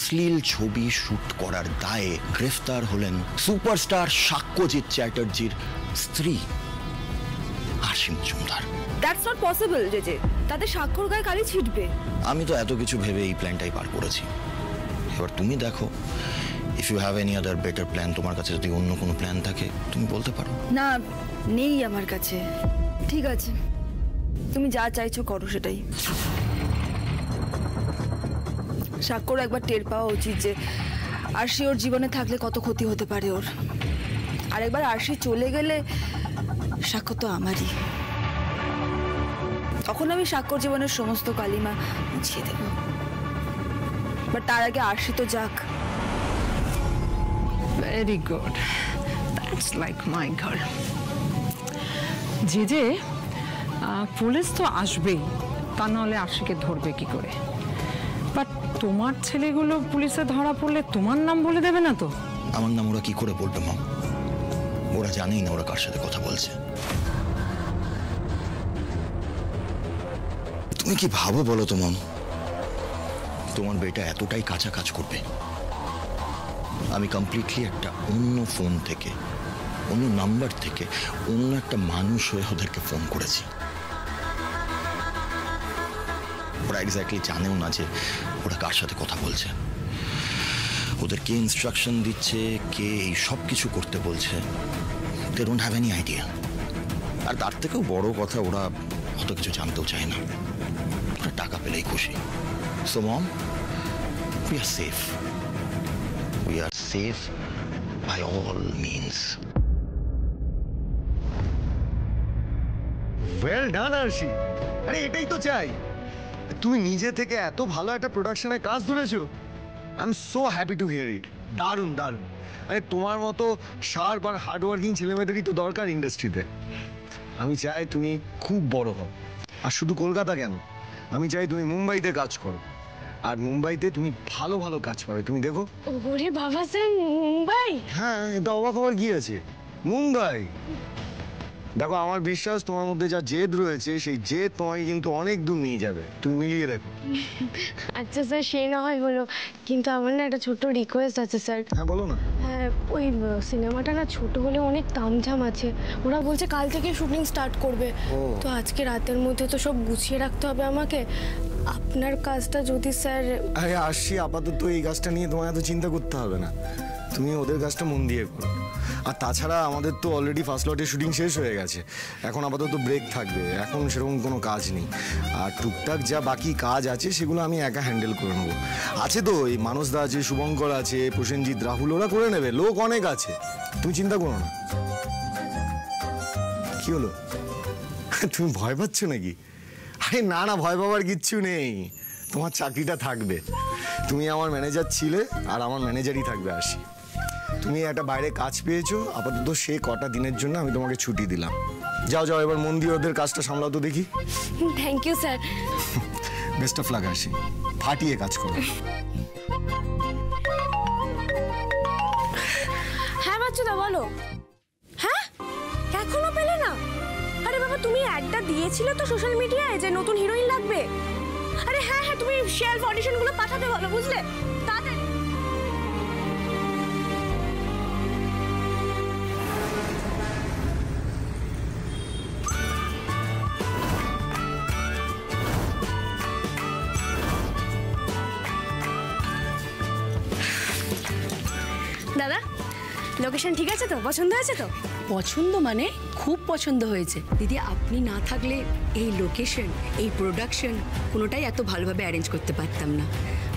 অশ্লীল ছবি শুট করার দায়ে গ্রেফতার হলেন সুপারস্টার সাক্ষ্যজিৎ চ্যাটার্জির স্ত্রী Arshi Majumdar. That's not possible JJ, তাদের স্বাক্ষর গায়ে কালি ছিটবে। আমি তো এত কিছু ভেবে এই প্ল্যানটাই পার করেছি। এবার তুমি দেখো, if you have any other better plan, তোমার কাছে যদি অন্য কোনো প্ল্যান থাকে তুমি বলতে পারো। না, নেই আমার কাছে। ঠিক আছে, তুমি যা চাইছো করো সেটাই। স্বাক্ষর একবার টের পাওয়া উচিত যে আরশি ওর জীবনে থাকলে কত ক্ষতি হতে পারে ওর। আর একবার আরশি চলে গেলে স্বাক্ষর তো আমারই। তখন আমি স্বাক্ষর জীবনের সমস্ত কালিমা মুছিয়ে দেব। বাট তার আগে আরশি তো যাক। Very good, that's like my girl. যে পুলিশ তো আসবেই, তা নাহলে আরশিকে ধরবে কি করে? বাট তোমার ছেলেগুলো পুলিশে ধরা পড়লে তোমার নাম বলে দেবে না তো? আমার নাম ওরা কি করে বলবে মা? ওরা জানেই না ওরা কার সাথে কথা বলছে। তুমি কি ভাবো বলো তো মম, তোমার বেটা এতটাই কাঁচা কাজ করবে? আমি কমপ্লিটলি একটা অন্য ফোন থেকে, অন্য নাম্বার থেকে অন্য একটা মানুষ হয়ে ওদেরকে ফোন করেছি। ওরা এক্স্যাক্টলি জানেও না যে ওরা কার সাথে কথা বলছে, ওদের কে ইনস্ট্রাকশন দিচ্ছে, কে এই সব কিছু করতে বলছে। They don't have any idea. আর তার থেকেও বড় কথা, ওরা অত কিছু জানতেও চায় না। ওরা টাকা পেলেই খুশি। So mom, we are safe. We are safe by all means. Well done Arshi. আরে এটাই তো চাই। তুমি নিজে থেকে এত ভালো একটা প্রোডাকশনে কাজ ধরেছো। I am so happy to hear it. দারুণ দারুণ। আরে তোমার মতো শার্প আর হার্ডওয়ার্কিং ছেলেমেয়েদেরই তো দরকার ইন্ডাস্ট্রিতে। আমি চাই তুমি খুব বড় হও। আর শুধু কলকাতা কেন, আমি চাই তুমি মুম্বাইতে কাজ করো। আর মুম্বাইতে তুমি ভালো ভালো কাজ পাবে। তুমি দেখো। ওরে বাবা স্যার, মুম্বাই? হ্যাঁ, এটা অবাক হওয়ার কি আছে? মুম্বাই। দেখো, আমার বিশ্বাস তোমার মধ্যে যা জেদ রয়েছে, সেই জেদ তোমাকে কিন্তু অনেক দূর নিয়ে যাবে। তুমি মিলিয়ে দেখো। আচ্ছা স্যার, সে না হয় হলো, কিন্তু আমার না একটা ছোট্ট রিকোয়েস্ট আছে স্যার। হ্যাঁ বলো না। হ্যাঁ, ওই সিনেমাটা না ছোট হলে অনেক তামঝাম আছে। ওরা বলছে কাল থেকে শুটিং স্টার্ট করবে। তো আজকে রাতের মধ্যে তো সব গুছিয়ে রাখতে হবে আমাকে। আপনার কাজটা যদি স্যার... আরে আরশি, আপাতত এই কাজটা নিয়ে তোমায় এত চিন্তা করতে হবে না। তুমি ওদের কাজটা মন দিয়ে করো। আর তাছাড়া আমাদের তো অলরেডি ফার্স্ট লটের শুটিং শেষ হয়ে গেছে। এখন আপাতত ব্রেক থাকবে, এখন সেরকম কোনো কাজ নেই। আর টুকটাক যা বাকি কাজ আছে সেগুলো আমি একা হ্যান্ডেল করে নেবো। আছে তো, এই মানসদা আছে, শুভঙ্কর আছে, প্রসেনজিৎ, রাহুল, ওরা করে নেবে। লোক অনেক আছে, তুমি চিন্তা করো না। কি হলো, তুমি ভয় পাচ্ছ নাকি? আরে না না, ভয় পাওয়ার কিচ্ছু নেই। তোমার চাকরিটা থাকবে। তুমি আমার ম্যানেজার ছিলে, আর আমার ম্যানেজারই থাকবে আরশি। তুমি একটা বাইরে কাজ পেয়েছো, আপাতত সে কটা দিনের জন্য আমি তোমাকে ছুটি দিলাম। যাও যাও, এবার মন দিয়ে ওদের কাজটা সামলাও তো দেখি। Thank you sir. Best of luck Arshi, ফাটিয়ে কাজ করো। হ্যাঁ বাচ্চুদা, বলো। হ্যাঁ, এখনো পেলে না? আরে বাবা, তুমি অ্যাডটা দিয়েছিলে তো সোশ্যাল মিডিয়ায় যে নতুন হিরোইন লাগবে। আরে হ্যাঁ হ্যাঁ, তুমি শেয়ার অডিশনগুলো পাঠাতে বলো, বুঝলে? তাড়াতাড়ি। দাদা, লোকেশন ঠিক আছে তো? পছন্দ হয়েছে তো? পছন্দ মানে খুব পছন্দ হয়েছে দিদি। আপনি না থাকলে এই লোকেশন, এই প্রোডাকশন কোনোটাই এত ভালোভাবে অ্যারেঞ্জ করতে পারতাম না।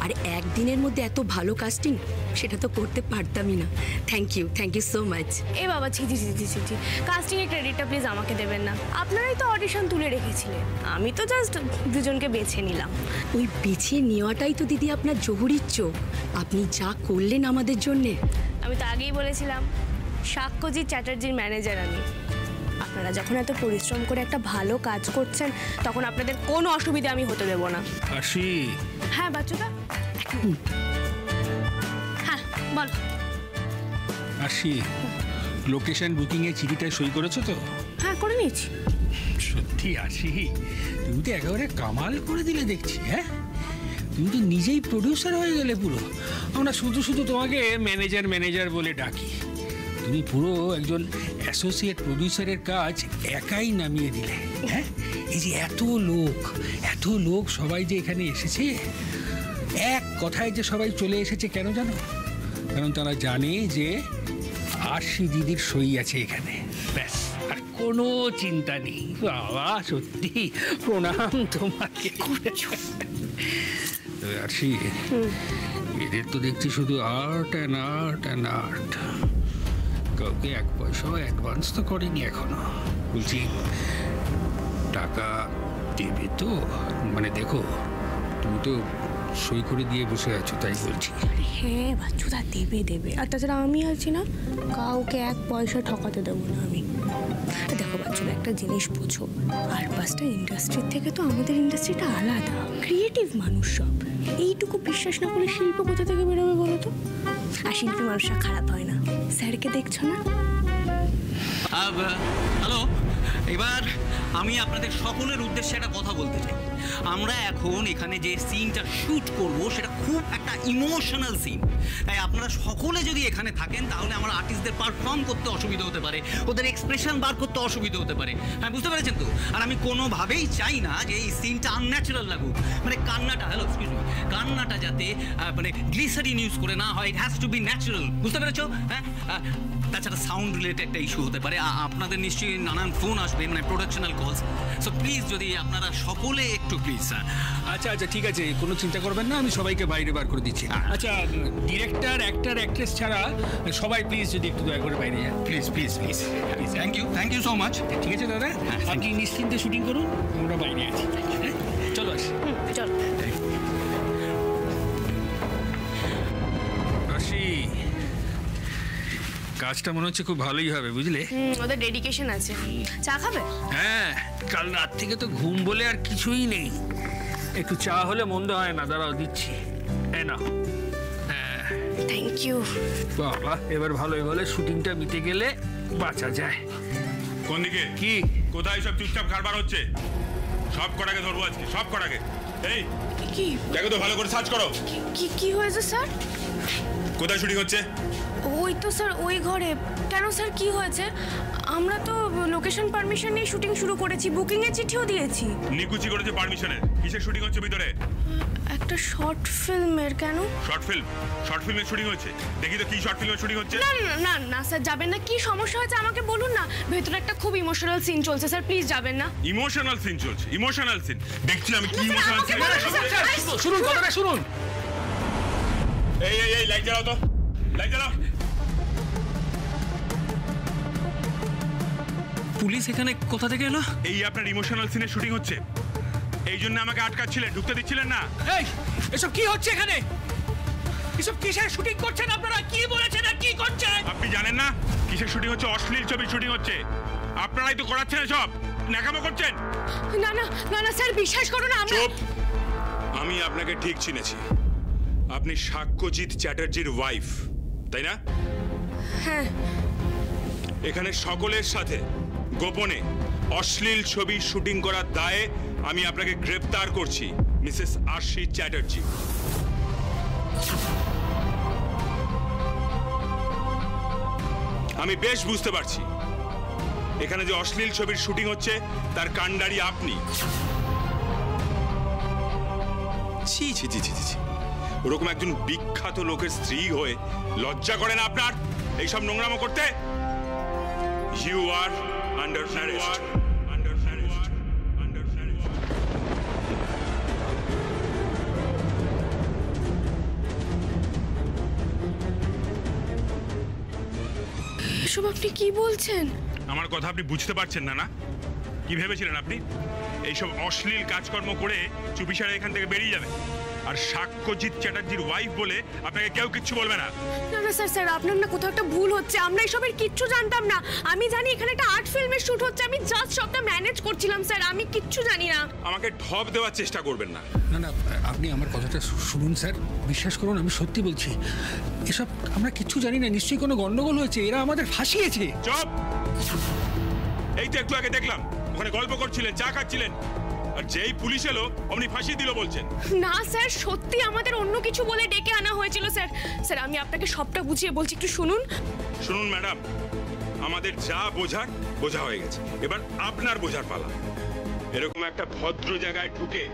আর একদিনের মধ্যে এত ভালো কাস্টিং, সেটা তো করতে পারতামই না। Thank you so much. এ বাবা, ছি। কাস্টিংয়ের ক্রেডিটটা প্লিজ আমাকে দেবেন না। আপনারাই তো অডিশন তুলে রেখেছিলেন, আমি তো জাস্ট দুজনকে বেছে নিলাম। ওই বেছে নেওয়াটাই তো দিদি আপনার জহুরির চোখ। আপনি যা করলেন আমাদের জন্যে। আমি তো আগেই বলেছিলাম, সাক্ষ্যজিৎ চ্যাটার্জির ম্যানেজার আমি। আপনারা যখন এত পরিশ্রম করে একটা ভালো কাজ করছেন, তখন আপনাদের কোনো অসুবিধা আমি হতে দেব না। আরশি। হ্যাঁ বাচ্চুদা। হ্যাঁ বল। আরশি, লোকেশন বুকিং এর চিঠিটায় সই করেছো তো? হ্যাঁ, করে নিয়েছি। সত্যি আরশি, তুমি তো একেবারে কামাল করে দিলে দেখছি। হ্যাঁ, তুমি তো নিজেই প্রডিউসার হয়ে গেলে পুরো। আমরা শুধু শুধু তোমাকে ম্যানেজার ম্যানেজার বলে ডাকি, তুমি পুরো একজন অ্যাসোসিয়েট প্রডিউসারের কাজ একাই নামিয়ে দিলে। হ্যাঁ, এই যে এত লোক সবাই যে এখানে এসেছে, এক কথায় যে সবাই চলে এসেছে কেন জানো? কারণ তারা জানে যে আরশি দিদির সই আছে এখানে, ব্যাস, আর কোনো চিন্তা নেই। বাবা সত্যি প্রণাম তোমাকে। আরশি, এদের তো দেখছি শুধু art and art and art, কাউকে এক পয়সাও অ্যাডভান্স তো করেনি এখনো। বলছি টাকা দেবে তো? মানে দেখো, তুমি তো সই করে দিয়ে বসে আছো, তাই বলছি। হ্যাঁ বাচ্চুদা, দেবে। আর তাছাড়া আমি আছি না, কাউকে এক পয়সা ঠকাতে দেবো না আমি। দেখো বাচ্চুদা, একটা জিনিস বোঝো, আর পাঁচটা ইন্ডাস্ট্রির থেকে তো আমাদের ইন্ডাস্ট্রিটা আলাদা, ক্রিয়েটিভ মানুষ সব। এইটুকু বিশ্বাস না করে শিল্প কোথা থেকে বেরোবে বলো তো? আর শিল্পী মানুষরা খারাপ হয় না, স্যারকে দেখছো না? হ্যালো, এবার আমি আপনাদের সকলের উদ্দেশ্যে একটা কথা বলতে চাই। আমরা এখন এখানে যে সিনটা শ্যুট করব সেটা খুব একটা ইমোশনাল সিন, তাই আপনারা সকলে যদি এখানে থাকেন তাহলে আমার আর্টিস্টদের পারফর্ম করতে অসুবিধা হতে পারে, ওদের এক্সপ্রেশন বার করতে অসুবিধা হতে পারে। হ্যাঁ, বুঝতে পেরেছেন তো? আর আমি কোনোভাবেই চাই না যে এই সিনটা আনন্যাচারাল লাগুক, মানে কান্নাটা যাতে মানে গ্লিসারিন ইউজ করে না হয়, it has to be natural. বুঝতে পেরেছো? হ্যাঁ, তাছাড়া সাউন্ড রিলেটেড একটা ইস্যু হতে পারে, আপনাদের নিশ্চয়ই নানান ফোন আসবে, মানে প্রোডাকশনাল কলস। সো প্লিজ যদি আপনারা সকলে একটু প্লিজ। আচ্ছা ঠিক আছে, কোনো চিন্তা করবেন না, আমি সবাইকে বাইরে বার করে দিচ্ছি। আচ্ছা, ডিরেক্টর, অ্যাক্টর, অ্যাক্ট্রেস ছাড়া সবাই প্লিজ যদি একটু দয়া করে বাইরে যান, please. Thank you so much. ঠিক আছে দাদা, আপনি নিশ্চিন্তে শুটিং করুন, আমরা বাইরে আছি। হ্যাঁ, চলো আসি। চলো। কাজটা মনে হচ্ছে খুব ভালোই হবে, বুঝলে? ওদের ডেডিকেশন আছে। চা খাবে? হ্যাঁ, কাল রাত থেকে তো ঘুম বলে আর কিছুই নেই। একটু চা হলে মন্দ হয় না, দাঁড়াও দিচ্ছি। এই নাও। Thank you. বাবা, এবার ভালোই ভালো শুটিংটা মিটে গেলে বাঁচা যায়। কোন দিকে? কি কোথায় সব চুপচাপ কারবার হচ্ছে? সব কটাকে ধরবো আজকে, সব কটাকে। এই কি দেখো তো, ভালো করে সার্চ করো। কি হয়েছে স্যার? কোথায় শুটিং হচ্ছে? ওই তো স্যার, ওই ঘরে। কেন স্যার, কি হয়েছে? আমরা তো লোকেশন পারমিশন নিয়ে শুটিং শুরু করেছি, বুকিং এর চিঠিও দিয়েছি। নিকুচি করেছে পারমিশনের। কিসের শুটিং হচ্ছে ভিতরে? একটা শর্ট ফিল্মের। কেন? শর্ট ফিল্মের শুটিং হচ্ছে? দেখি তো কি শর্ট ফিল্মের শুটিং হচ্ছে। না স্যার, যাবেন না। কি সমস্যা হয়েছে আমাকে বলুন না। ভেতরে একটা খুব ইমোশনাল সিন চলছে স্যার, প্লিজ যাবেন না। ইমোশনাল সিন চলছে? ইমোশনাল সিন দেখছি আমি। কি ইমোশনাল সিন? শুনুন, কথাটা শুনুন। এই লাইট জ্বালাও তো, লাইট জ্বালাও। পুলিশ এখানে কোথা থেকে এলো? এই আপনার ইমোশনাল সিনের শুটিং হচ্ছে, এই জন্য আমাকে আটকাচ্ছিলেন, ঢুকতে দিচ্ছিলেন না। এই, এসব কি হচ্ছে এখানে? এসব কিসের শুটিং করছেন আপনারা? কি বলেছেন আর কি করছেন? আপনি জানেন না কিসের শুটিং হচ্ছে? অশ্লীল ছবির শুটিং হচ্ছে। আপনারাই তো করাচ্ছেন সব, ন্যাকামো করছেন। না স্যার, বিশ্বাস করুন। চুপ! আমি আপনাকে ঠিক চিনেছি। আপনি সাক্ষ্যজিৎ চ্যাটার্জির ওয়াইফ, তাই না? হ্যাঁ। এখানে সকলের সাথে গোপনে অশ্লীল ছবি শুটিং করার দায়ে আমি আপনাকে গ্রেপ্তার করছি, মিসেস আরশি চ্যাটার্জি। আমি বেশ বুঝতে পারছি এখানে যে অশ্লীল ছবির শুটিং হচ্ছে তার কাণ্ডারি আপনি। ছি ছি ছি ছি ছি, ওরকম একজন বিখ্যাত লোকের স্ত্রী হয়ে লজ্জা করে না আপনার এইসব নোংরামো করতে? You are under arrest. এসব আপনি কি বলছেন? আমার কথা আপনি বুঝতে পারছেন না? কি ভেবেছিলেন আপনি এইসব অশ্লীল কাজকর্ম করে চুপিসারে এখান থেকে বেরিয়ে যাবে, আর সাক্ষ্যজিৎ চ্যাটার্জির ওয়াইফ বলে আপনাকে কেউ কিচ্ছু বলবে না? না স্যার, আপনার না কোথাও একটা ভুল হচ্ছে। আমরা এসবের কিচ্ছু জানতাম না। আমি জানি এখানে একটা আর্ট ফিল্মের শুট হচ্ছে, আমি জাস্ট সবটা ম্যানেজ করছিলাম স্যার, আমি কিচ্ছু জানি না। আমাকে ঢপ দেওয়ার চেষ্টা করবেন না। না, আপনি আমার কথাটা শুনুন স্যার, বিশ্বাস করুন, আমি সত্যি বলছি, এসব আমরা কিচ্ছু জানি না। নিশ্চয়ই কোনো গন্ডগোল হয়েছে, এরা আমাদের ফাঁসিয়েছে। চুপ! এই তো একটু আগে দেখলাম ওখানে গল্প করছিলেন, চা খাচ্ছিলেন, আর যেই পুলিশ এলো অমনি ফাঁসি দিল বলছেন? না স্যার, সত্যি আমাদের অন্য কিছু বলে ডেকে আনা হয়েছিল স্যার। স্যার আমি আপনাকে সবটা বুঝিয়ে বলছি, একটু শুনুন। শুনুন ম্যাডাম, আমাদের যা বোঝার বোঝা হয়ে গেছে, এবার আপনার বোঝার পালা। এরকম একটা ভদ্র জায়গায় ঢুকে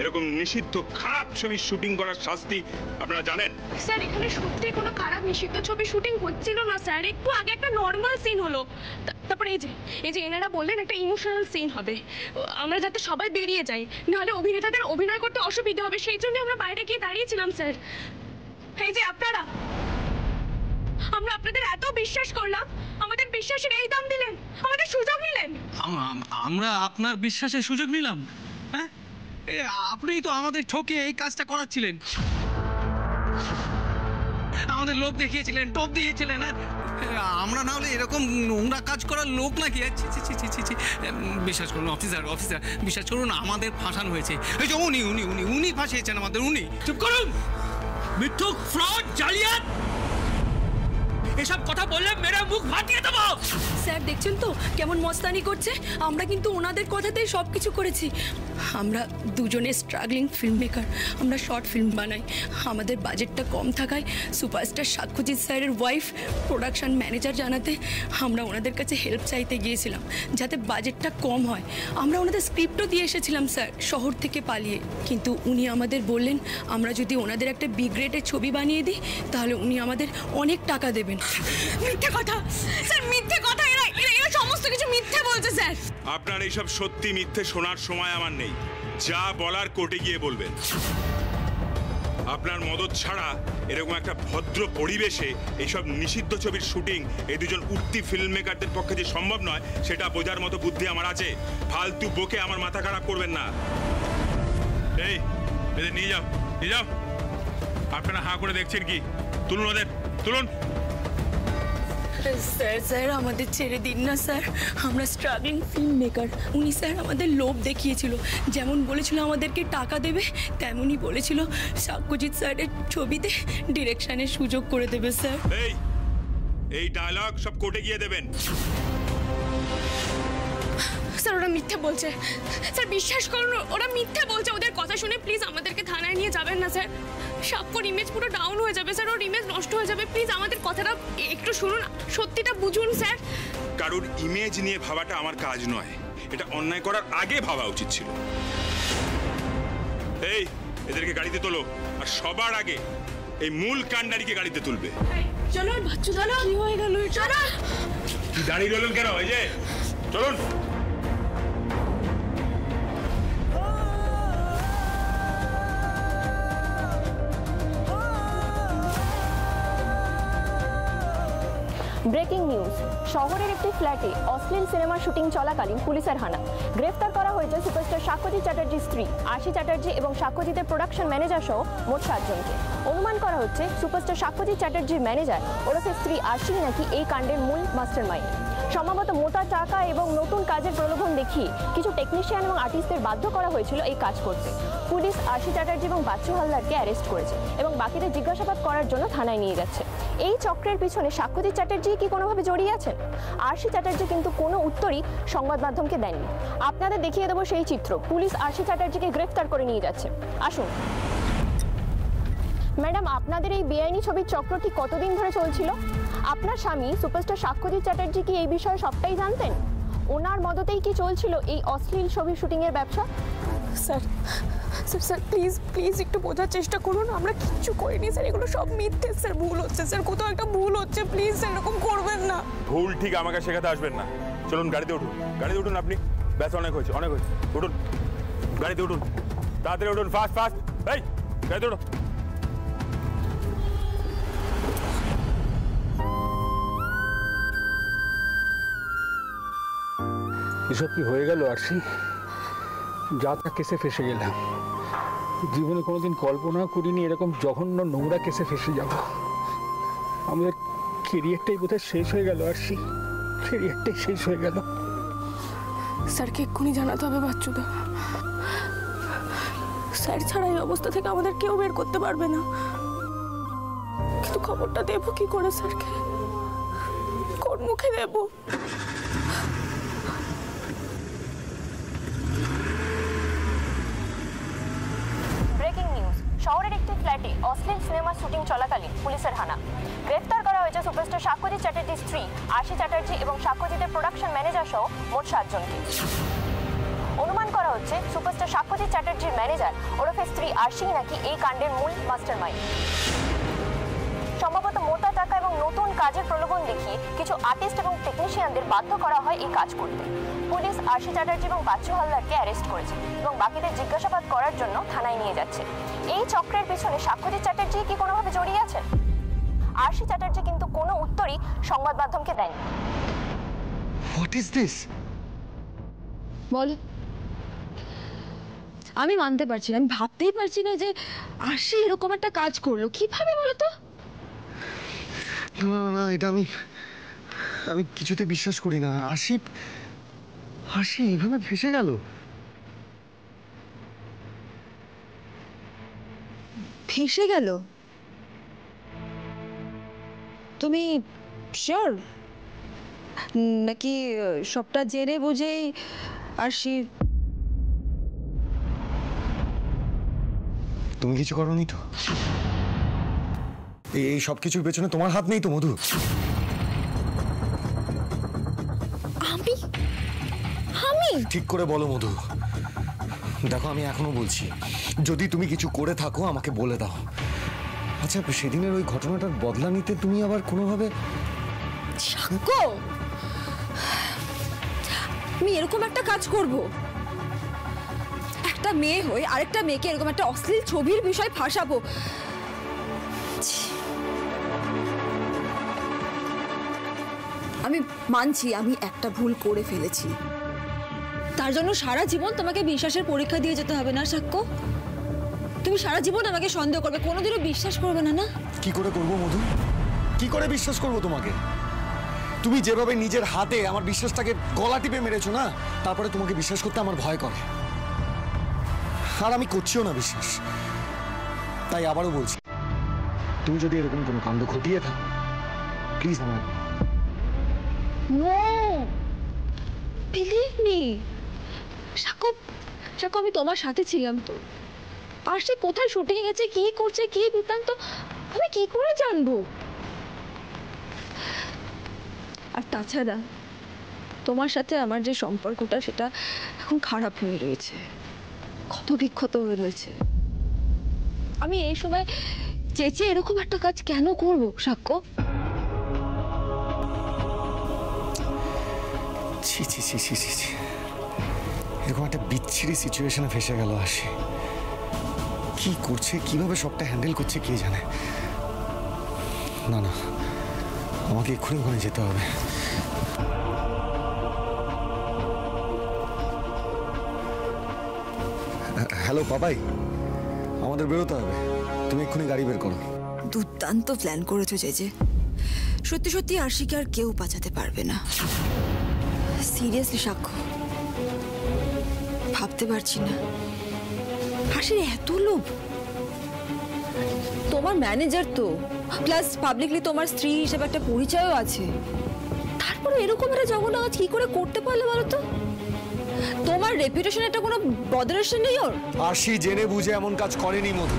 এরকম নিষিদ্ধ খারাপ ছবি শুটিং করার শাস্তি আপনারা জানেন? স্যার এখানে সত্যি কোনো খারাপ নিষিদ্ধ ছবি শুটিং হচ্ছিল না স্যার, একটু আগে একটা নর্মাল সিন হলো। তারপরে এই যে এনারা বললেন একটা ইমোশনাল সিন হবে, আমরা যাতে সবাই বেরিয়ে যাই, নাহলে অভিনেতাদের অভিনয় করতে অসুবিধা হবে, সেই জন্য আমরা বাইরে গিয়ে দাঁড়িয়েছিলাম স্যার। এই যে আপনারা, আমরা আপনাদের এত বিশ্বাস করলাম, আমাদের বিশ্বাসের এই দাম দিলেন, আমাদের সুযোগ নিলেন। আমরা আপনার বিশ্বাসের সুযোগ নিলাম? হ্যাঁ, আপনিই তো আমাদের ঠকে এই কাজটা করাচ্ছিলেন, আমাদের লোক দেখিয়েছিলেন, টপ দিয়েছিলেন। আমরা না হলে এরকম নোংরা কাজ করার লোক নাকি? বিশ্বাস করুন অফিসার, বিশ্বাস করুন, আমাদের ফাঁসানো হয়েছে। এই যে উনি ফাঁসিয়েছেন আমাদের, উনি। চুপ করুন, মিথ্যুক, ফ্রড, জালিয়াত, এসব কথা বললে মেরে মুখ ফাটিয়ে দেবো। স্যার দেখছেন তো কেমন মস্তানি করছে? আমরা কিন্তু ওনাদের কথাতেই সব কিছু করেছি। আমরা দুজনে স্ট্রাগলিং ফিল্ম মেকার, আমরা শর্ট ফিল্ম বানাই। আমাদের বাজেটটা কম থাকায় সুপারস্টার সাক্ষ্যজিৎ স্যারের ওয়াইফ প্রোডাকশন ম্যানেজার জানাতে আমরা ওনাদের কাছে হেল্প চাইতে গিয়েছিলাম যাতে বাজেটটা কম হয়। আমরা ওনাদের স্ক্রিপ্টও দিয়ে এসেছিলাম স্যার শহর থেকে পালিয়ে, কিন্তু উনি আমাদের বললেন আমরা যদি ওনাদের একটা বি গ্রেডের ছবি বানিয়ে দিই তাহলে উনি আমাদের অনেক টাকা দেবেন। মিথ্যে কথা স্যার, মিথ্যে কথা, এরা সমস্ত কিছু মিথ্যে বলছে স্যার। আপনার এইসব সত্যি মিথ্যে শোনার সময় আমার নেই, যা বলার কোর্টে গিয়ে বলবেন। আপনার মদত ছাড়া এরকম একটা ভদ্র পরিবেশে এইসব নিষিদ্ধ ছবির শুটিং এই দুজন উঠতি ফিল্ম মেকারদের পক্ষে যে সম্ভব নয় সেটা বোঝার মতো বুদ্ধি আমার আছে। ফালতু বকে আমার মাথা খারাপ করবেন না। এই এদের নিয়ে যাও, নিয়ে যাও। আপনারা হাঁ করে দেখছেন কি? তুলুন ওদের, তুলুন। স্যার আমাদের ছেড়ে দিন না স্যার, আমরা স্ট্রাগলিং ফিল্ম মেকার। উনি স্যার আমাদের লোভ দেখিয়েছিল, যেমন বলেছিল আমাদেরকে টাকা দেবে তেমনই বলেছিল সাক্ষ্যজিৎ স্যারের ছবিতে ডিরেকশনের সুযোগ করে দেবে স্যার। এই ডায়লগ সব কোর্টে গিয়ে দেবেন। স্যার ওরা মিথ্যে বলছে স্যার, বিশ্বাস করুন ওরা মিথ্যে বলছে। ওদের কথা শুনে প্লিজ আমাদেরকে থানায় নিয়ে যাবেন না স্যার, সাক্ষ্যর ইমেজ পুরো ডাউন হয়ে যাবে স্যার, ওর ইমেজ নষ্ট হয়ে যাবে। প্লিজ আমাদের কথাটা একটু শুনুন, সত্যিটা বুঝুন স্যার। কারোর ইমেজ নিয়ে ভাবাটা আমার কাজ নয়, এটা অন্যায় করার আগে ভাবা উচিত ছিল। এই এদেরকে গাড়িতে তোলো, আর সবার আগে এই মূল কাণ্ডারিকে গাড়িতে তুলবে। চলো বাচ্চু, চলো। কি হয়ে গেল? চলো। কি দাঁড়িয়ে রইলেন কেন? এই যে চলুন। ব্রেকিং নিউজ, শহরের একটি ফ্ল্যাটে অশ্লীল সিনেমার শুটিং চলাকালীন পুলিশের হানা। গ্রেফতার করা হয়েছে সুপারস্টার সাক্ষ্যজিৎ চ্যাটার্জির স্ত্রী আশি চ্যাটার্জি এবং সাক্ষ্যজিতের প্রোডাকশন ম্যানেজার সহ মোট 7 জনকে। অনুমান করা হচ্ছে সুপারস্টার সাক্ষ্যজিৎ চ্যাটার্জির ম্যানেজার ওরফে স্ত্রী আশি নাকি এই কাণ্ডের মূল মাস্টারমাইন্ড। সম্ভবত মোটা টাকা এবং নতুন কাজের প্রলোভন দেখিয়ে কিছু টেকনিশিয়ান এবং আর্টিস্টদের বাধ্য করা হয়েছিল এই কাজ করতে। পুলিশ আশি চ্যাটার্জি এবং বাচ্চু হালদারকে অ্যারেস্ট করেছে এবং বাকিদের জিজ্ঞাসাবাদ করার জন্য থানায় নিয়ে যাচ্ছে। এই চক্রের পিছনে সাক্ষ্যজিৎ চ্যাটার্জি কি কোনোভাবে জড়িয়ে আছেন? আশি চ্যাটার্জি কিন্তু কোনো উত্তরই সংবাদ মাধ্যমকে দেননি। আপনাদের দেখিয়ে দেবো সেই চিত্র। পুলিশ আশি চ্যাটার্জিকে গ্রেফতার করে নিয়ে যাচ্ছে। আসুন ম্যাডাম, আপনাদের এই বেআইনি ছবির চক্র ঠিক কতদিন ধরে চলছিল? আপনার স্বামী সুপারস্টার সাক্ষ্যজিৎ চ্যাটার্জি কি এই বিষয়ে সবটাই জানতেন? ওনার মদতেই কি চলছিল এই অশ্লীল ছবি শুটিংয়ের ব্যবসা? Sir sir sir please please একটু বোঝার চেষ্টা করুন, আমরা কিচ্ছু করিনি স্যার, এগুলো সব মিথ্যে স্যার, ভুল হচ্ছে স্যার, কোথাও একটা ভুল হচ্ছে, প্লিজ স্যার এরকম করবেন না। ভুল ঠিক আমাকে শেখাতে আসবেন না। চলুন গাড়িতে উঠুন, গাড়িতে উঠুন। আপনি ব্যাস অনেক হয়েছে, অনেক হয়েছে। উঠুন গাড়িতে, উঠুন তাড়াতাড়ি উঠুন, ফাস্ট ফাস্ট। এই গাড়িতে উঠুন। এসব কি হয়ে গেল আরশি? যা তা কেসে ফেসে গেলাম। জীবনে কোনোদিন কল্পনা করিনি এরকম জঘন্য নোংরা কেসে ফেসে যাব। আমাদের কেরিয়ারটাই বোধহয় শেষ হয়ে গেল আরশি, কেরিয়ারটাই শেষ হয়ে গেল। স্যারকে এক্ষুনি জানাতে হবে বাচ্চুদা, স্যার ছাড়া এই অবস্থা থেকে আমাদের কেউ বের করতে পারবে না। কিন্তু খবরটা দেবো কি করে স্যারকে? কোন মুখে দেবো? শহরের একটি ফ্ল্যাটে অশ্লীল সিনেমার শুটিং চলাকালীন পুলিশের হানা। গ্রেফতার করা হয়েছে সুপারস্টার সাক্ষ্যজিৎ চ্যাটার্জির স্ত্রী আশি চ্যাটার্জি এবং সাক্ষ্যজিতের প্রোডাকশন ম্যানেজার সহ মোট 7 জনকে। অনুমান করা হচ্ছে সুপারস্টার সাক্ষ্যজিৎ চ্যাটার্জির ম্যানেজার ওরফে স্ত্রী আশি নাকি এই কাণ্ডের মূল মাস্টারমাইন্ড। সম্ভবত মোটা টাকা এবং নতুন কাজের প্রলোভন দেখিয়ে কিছু আর্টিস্ট এবং টেকনিশিয়ানদের বাধ্য করা হয় এই কাজ করতে। পুলিশ আশি চ্যাটার্জি এবং বাচ্চু হালদারকে অ্যারেস্ট করেছে এবং বাকিদের জিজ্ঞাসাবাদ করার জন্য থানায় নিয়ে যাচ্ছে। এই চক্রের পিছনে সাক্ষ্যজিৎ চ্যাটার্জি কি কোনোভাবে জড়িয়ে আছেন? আশি চ্যাটার্জি কিন্তু কোনো উত্তরই সংবাদ মাধ্যমকে দেয়নি। What is this? বল। আমি মানতে পারছি না, আমি ভাবতেই পারছি না যে আশি এরকম একটা কাজ করলো কিভাবে বলো তো। না না, এটা আমি কিছুতে বিশ্বাস করি না। আশি এইভাবে ফেসে গেল? ফেসে গেল? তুমি শিওর নাকি সবটা জেনে বুঝেই আশি? তুমি কিছু করোনি তো? এই সব কিছুর পেছনে তোমার হাত নেই তো মধু? আমি ঠিক করে বলো মধু। দেখো, আমি এখনো বলছি, যদি তুমি কিছু করে থাকো আমাকে বলে দাও। আচ্ছা, সেদিনের ওই ঘটনাটার বদলা নিতে তুমি আবার কোনোভাবে? সাক্ষ্য, আমি এরকম একটা কাজ করব? একটা মেয়ে হয়ে আরেকটা মেয়েকে এরকম একটা অশ্লীল ছবির বিষয় ফাঁসাবো? আমি মানছি আমি একটা ভুল করে ফেলেছি, তার জন্য সারা জীবন তোমাকে বিশ্বাসের পরীক্ষা দিয়ে যেতে হবে না সাক্ষ্য? তুমি সারা জীবন আমাকে সন্দেহ করবে, কোনোদিনও বিশ্বাস করবে না? না, কি করে করবো মধু? কি করে বিশ্বাস করবো তোমাকে? তুমি যেভাবে নিজের হাতে আমার বিশ্বাসটাকে গলা টিপে মেরেছো না, তারপরে তোমাকে বিশ্বাস করতে আমার ভয় করে। আর আমি করছিও না বিশ্বাস। তাই আবারও বলছি, তুমি যদি এরকম কোনো কাণ্ড ঘটিয়ে থাকো, প্লিজ আমার বিলিভ মি সাক্ষ্য, আমি তোমার সাথে ছিলাম তো। আর সে কোথায় শুটিং গেছে, কি করছে, কি বৃত্তান্ত আমি কি করে জানবো? আর তাছাড়া তোমার সাথে আমার যে সম্পর্কটা সেটা এখন খারাপ হয়ে রয়েছে, ক্ষত বিক্ষত হয়ে রয়েছে। আমি এই সময় চেঁচে এরকম একটা কাজ কেন করবো সাক্ষ্য? ছি ছি ছি ছি ছি, এরকম একটা বিচ্ছিরি সিচুয়েশনে ফেসে গেল আশি। কি করছে, কিভাবে সবটা হ্যান্ডেল করছে কে জানে। না না, আমাকে এক্ষুনি ওখানে যেতে হবে। হ্যালো বাবাই, আমাদের বেরোতে হবে, তুমি এক্ষুনি গাড়ি বের করো। দুর্দান্ত প্ল্যান করেছো যে সত্যি সত্যি আশিকে আর কেউ বাঁচাতে পারবে না। সিরিয়াসলি সাক্ষ্য, ভাবতে পারছি না আশির এত লোভ। তোমার ম্যানেজার তো, প্লাস পাবলিকলি তোমার স্ত্রী হিসেবে একটা পরিচয়ও আছে, তারপরে এরকম একটা জঘন্য কাজ কি করে করতে পারলে বলো তো? তোমার রেপুটেশন একটা কোনো বদরেশন নেই ওর? আশি জেনে বুঝে এমন কাজ করেনি Madhu.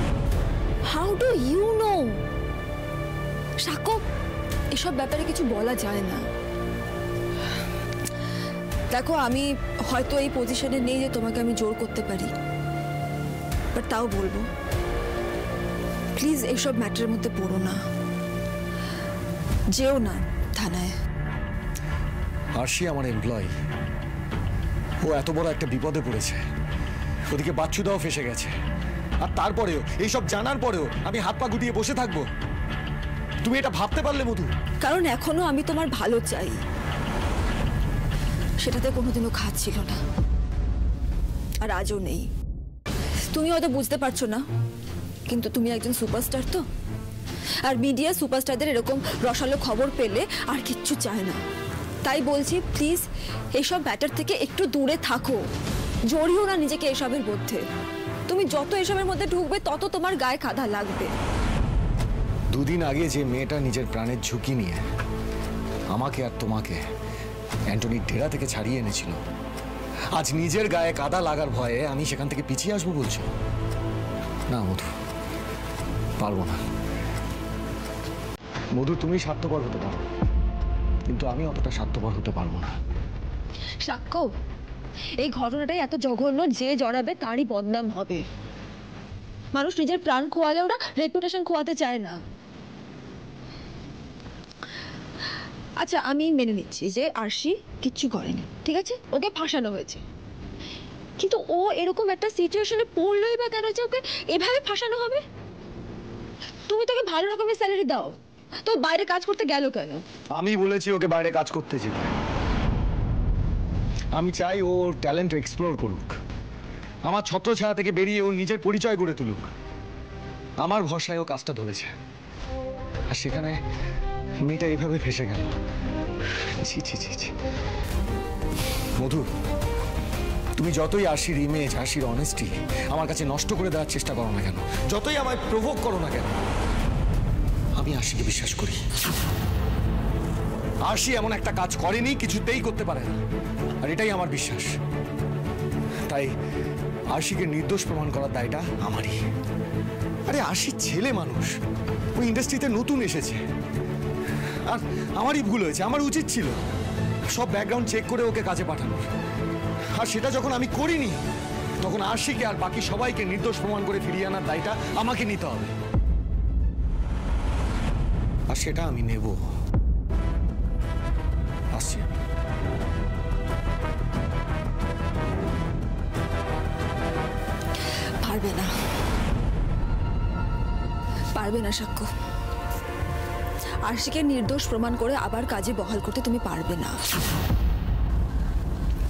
How do you know? Sakshya, এসব ব্যাপারে কিছু বলা যায় না। দেখো, আমি হয়তো এই পজিশনে নেই যে তোমাকে আমি জোর করতে পারি, বাট তাও বলবো প্লিজ এসব ম্যাটারের মধ্যে পড়ো না, যেও না থানায়। আরশি আমার এমপ্লয়ি, ও এত বড় একটা বিপদে পড়েছে, ওদিকে বাচ্চুদাও ফেসে গেছে, আর তারপরেও এইসব জানার পরেও আমি হাত পা গুটিয়ে বসে থাকবো? তুমি এটা ভাবতে পারলে মধু? কারণ এখনো আমি তোমার ভালো চাই, সেটাতে কোনোদিনও খাত ছিল না, আর আজও নেই। তুমি হয়তো বুঝতে পারছো না, কিন্তু তুমি একজন সুপারস্টার তো, আর মিডিয়া সুপারস্টারদের এরকম রসালো খবর পেলে আর কিচ্ছু চায় না। তাই বলছি প্লিজ এইসব ব্যাটার থেকে একটু দূরে থাকো, জড়িও না নিজেকে এসবের মধ্যে। তুমি যত এসবের মধ্যে ঢুকবে তত তোমার গায়ে কাদা লাগবে। দুদিন আগে যে মেয়েটা নিজের প্রাণের ঝুঁকি নিয়ে আমাকে আর তোমাকে অ্যান্টনির ডেরা থেকে ছাড়িয়ে এনেছিল, আজ নিজের গায়ে কাদা লাগার ভয়ে আমি সেখান থেকে পিছিয়ে আসবো বলছো? না মধু, পারবো না। মধু, তুমি স্বার্থপর হতে পারো, কিন্তু আমি অতটা স্বার্থপর হতে পারবো না। সাক্ষ্য, এই ঘটনাটাই এত জঘন্য, যে জড়াবে তারই বদনাম হবে। মানুষ নিজের প্রাণ খোয়ালে ওরা রেপুটেশন খোয়াতে চায় না। আচ্ছা, আমি মেনে নিচ্ছি যে আরশি কিচ্ছু করেনি, ঠিক আছে, ওকে ফাঁসানো হয়েছে, কিন্তু ও এরকম একটা সিচুয়েশনে পড়লোই বা কেন যে ওকে এভাবে ফাঁসানো হবে? তুমি তোকে ভালো রকমের স্যালারি দাও, তো বাইরে কাজ করতে গেল কেন? আমি বলেছি ওকে বাইরে কাজ করতে যেতে। আমি চাই ও ট্যালেন্ট এক্সপ্লোর করুক, আমার ছত্রছায়া থেকে বেরিয়ে ও নিজের পরিচয় গড়ে তুলুক। আমার ভরসায় ও কাজটা ধরেছে, আর সেখানে মেয়েটা এভাবে ফেসে গেল। ছি ছি ছি ছি। মধু, তুমি যতই আশির ইমেজ, আশির অনেস্টি আমার কাছে নষ্ট করে দেওয়ার চেষ্টা করো না কেন, যতই আমায় প্রভোগ করো না কেন, আমি আশিকে বিশ্বাস করি। আশি এমন একটা কাজ করেনি, কিছুতেই করতে পারে না, আর এটাই আমার বিশ্বাস। তাই আশিকে নির্দোষ প্রমাণ করার দায়টা আমারই। আরে আশি ছেলে মানুষ, ওই ইন্ডাস্ট্রিতে নতুন এসেছে, আর আমারই ভুল হয়েছে। আমার উচিত ছিল সব ব্যাকগ্রাউন্ড চেক করে ওকে কাজে পাঠানোর, আর সেটা যখন আমি করিনি, তখন আশিকে আর বাকি সবাইকে নির্দোষ প্রমাণ করে ফিরিয়ে আনার দায়টা আমাকে নিতে হবে, আর সেটা আমি নেব। আসছি। পারবে না, পারবে না সাক্ষ্য। আরশিকে নির্দোষ প্রমাণ করে আবার কাজে বহাল করতে তুমি পারবে না।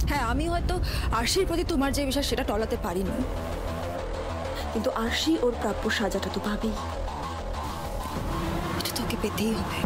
হ্যাঁ, আমি হয়তো আরশির প্রতি তোমার যে বিশ্বাস সেটা টলাতে পারিনি, কিন্তু আরশি ওর প্রাপ্য সাজাটা তো পাবেই, এটা তোকে পেতেই হবে।